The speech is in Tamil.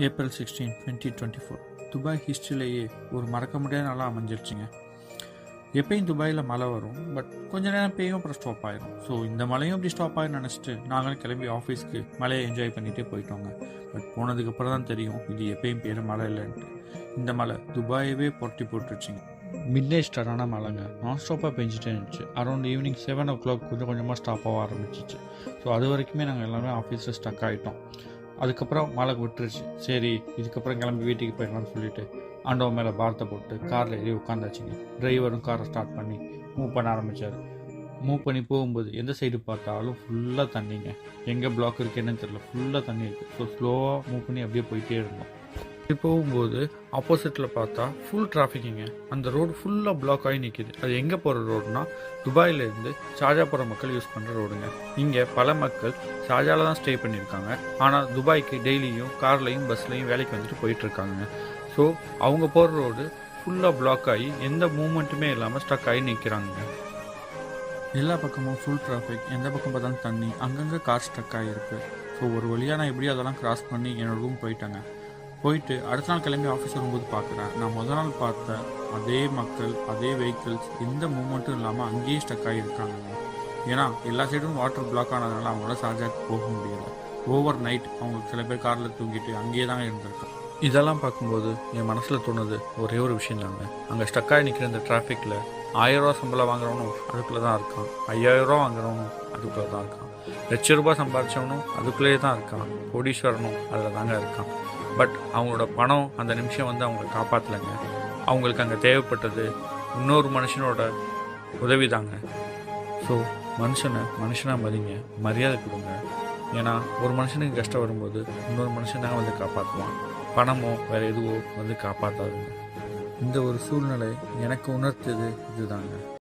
ஏப்ரல் 16, 2024 துபாய் ஹிஸ்ட்ரியிலேயே ஒரு மறக்க முடியாத நாளாக அமைஞ்சிருச்சுங்க. எப்பயும் துபாயில் மழை வரும், பட் கொஞ்ச நேரம் பெய்யும், அப்புறம் ஸ்டாப் ஆயிடும். ஸோ இந்த மழையும் இப்படி ஸ்டாப் ஆகிடும் நினச்சிட்டு நாங்களும் கிளம்பி ஆஃபீஸ்க்கு மழையை என்ஜாய் பண்ணிகிட்டே போயிட்டோங்க. பட் போனதுக்கப்புறம் தான் தெரியும் இது எப்பயும் பெய்யுற மழை இல்லைன்ட்டு. இந்த மழை துபாயவே புரட்டி போட்டுருச்சுங்க. மிட் நைட் ஸ்டார்டான மழைங்க நான் ஸ்டாப்பாக பெஞ்சிட்டே இருந்துச்சு. அரௌண்ட் ஈவினிங் 7 o'clock கொஞ்சம் கொஞ்சமாக ஸ்டாப் ஆக ஆரம்பிச்சிச்சு. ஸோ அது வரைக்குமே நாங்கள் எல்லாமே ஆஃபீஸில் ஸ்டக் ஆகிட்டோம். அதுக்கப்புறம் மழை விட்டுருச்சு. சரி இதுக்கப்புறம் கிளம்பி வீட்டுக்கு போயிடலாம்னு சொல்லிட்டு ஆண்டவன் மேலே பாரத்தை போட்டு காரில் ஏறி உட்காந்தாச்சுங்க. டிரைவரும் காரை ஸ்டார்ட் பண்ணி மூவ் பண்ண ஆரம்பித்தார். மூவ் பண்ணி போகும்போது எந்த சைடு பார்த்தாலும் ஃபுல்லாக தண்ணிங்க. எங்கே பிளாக் இருக்குது என்னன்னு தெரியல, ஃபுல்லாக தண்ணி இருக்குது. ஸோ ஸ்லோவாக மூவ் பண்ணி அப்படியே போயிட்டே இருந்தோம். இப்படி போகும்போது ஆப்போசிட்டில் பார்த்தா ஃபுல் டிராஃபிக்குங்க. அந்த ரோடு ஃபுல்லாக பிளாக் ஆகி நிற்கிது. அது எங்கே போகிற ரோடுனா துபாயிலேருந்து ஷார்ஜா மக்கள் யூஸ் பண்ணுற ரோடுங்க. இங்கே பல மக்கள் ஷார்ஜாவில் தான் ஸ்டே பண்ணியிருக்காங்க. ஆனால் துபாய்க்கு டெய்லியும் கார்லையும் பஸ்லையும் வேலைக்கு வந்துட்டு போயிட்டுருக்காங்க. ஸோ அவங்க போகிற ரோடு ஃபுல்லாக பிளாக் ஆகி எந்த மூமெண்ட்டுமே இல்லாமல் ஸ்டக் ஆகி நிற்கிறாங்க. எல்லா பக்கமும் ஃபுல் டிராஃபிக், எந்த பக்கம் பார்த்தாலும் தண்ணி, அங்கங்கே கார் ஸ்டக் ஆகிருக்கு. ஸோ ஒரு வழியாக நான் எப்படியும் அதெல்லாம் கிராஸ் பண்ணி என்னோடய ரூம் போயிட்டேங்க. போயிட்டு அடுத்த நாள் கிளம்பி ஆஃபீஸ் வரும்போது பார்க்குறேன், நான் முதல் நாள் பார்த்த அதே மக்கள் அதே வெஹிக்கிள்ஸ் எந்த மூமெண்ட்டும் இல்லாமல் அங்கேயே ஸ்டக் ஆகியிருக்காங்க. ஏன்னா எல்லா சைடும் வாட்டர் பிளாக் ஆனதுனால அவங்களால ஷார்ஜாக்கு போக முடியலை. ஓவர் நைட் அவங்க சில பேர் காரில் தூங்கிட்டு அங்கேயே தான் இருந்திருக்காங்க. இதெல்லாம் பார்க்கும்போது என் மனசில் தோணுது ஒரே ஒரு விஷயம் தாங்க. அங்கே ஸ்டக்காகி நிற்கிற இந்த டிராஃபிக்கில் 1000 ரூபா சம்பளம் வாங்குறவனும் அதுக்குள்ளே தான் இருக்கான், 5000 ரூபா வாங்குறவனும் அதுக்குள்ளே தான் இருக்கான், ₹1,00,000 சம்பாதிச்சவனும் அதுக்குள்ளேயே தான் இருக்கான், கோடீஸ்வரனும் அதில் தாங்க இருக்கான். பட் அவங்களோட பணம் அந்த நிமிஷம் வந்து அவங்கள காப்பாற்றலைங்க. அவங்களுக்கு அங்கே தேவைப்பட்டது இன்னொரு மனுஷனோட உதவி தாங்க. ஸோ மனுஷனாக மதிங்க, மரியாதை கொடுங்க. ஏன்னா ஒரு மனுஷனுக்கு கஷ்டம் வரும்போது இன்னொரு மனுஷன் தாங்க வந்து காப்பாற்றுவான். பணமோ வேறு எதுவோ வந்து காப்பாற்றாதுங்க. இந்த ஒரு சூழ்நிலை எனக்கு உணர்த்தது இதுதாங்க.